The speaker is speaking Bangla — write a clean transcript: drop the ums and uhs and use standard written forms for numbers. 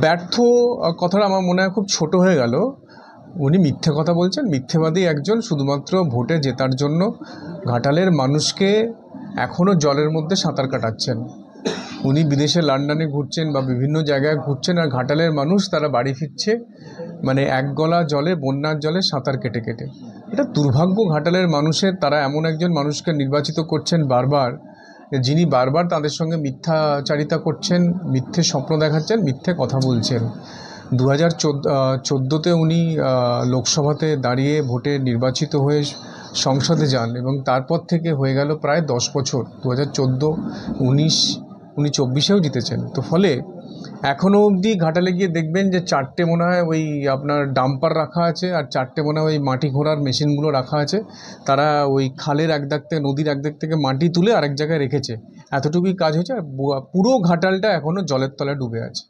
ব্যর্থ কথাটা আমার মনে হয় খুব ছোট হয়ে গেল। উনি মিথ্যে কথা বলছেন, মিথ্যেবাদী একজন, শুধুমাত্র ভোটে জেতার জন্য ঘাটালের মানুষকে এখনও জলের মধ্যে সাঁতার কাটাচ্ছেন। উনি বিদেশে লন্ডনে ঘুরছেন বা বিভিন্ন জায়গায় ঘুরছেন, আর ঘাটালের মানুষ তারা বাড়ি ফিরছে মানে এক গলা জলে, বন্যার জলে সাঁতার কেটে কেটে। এটা দুর্ভাগ্য ঘাটালের মানুষের। তারা এমন একজন মানুষকে নির্বাচিত করছেন বারবার, যিনি বারবার তাদের সঙ্গে মিথ্যাচারিতা করছেন, মিথ্যে স্বপ্ন দেখাচ্ছেন, মিথ্যে কথা বলছেন। 2014-তে উনি লোকসভাতে দাঁড়িয়ে ভোটে নির্বাচিত হয়ে সংসদে যান এবং তারপর থেকে হয়ে গেল প্রায় 10 বছর। 2014, 19, উনি 24-এও জিতেছেন। তো ফলে এখনও অবধি ঘাটালে গিয়ে দেখবেন যে 4টে মনে হয় ওই আপনার ডাম্পার রাখা আছে, আর 4টে মনে হয় ওই মাটি ঘোরার মেশিনগুলো রাখা আছে। তারা ওই খালের একদিক থেকে, নদীর একদিক থেকে মাটি তুলে আরেক জায়গায় রেখেছে। এতটুকুই কাজ হয়েছে, আর পুরো ঘাটালটা এখনও জলের তলায় ডুবে আছে।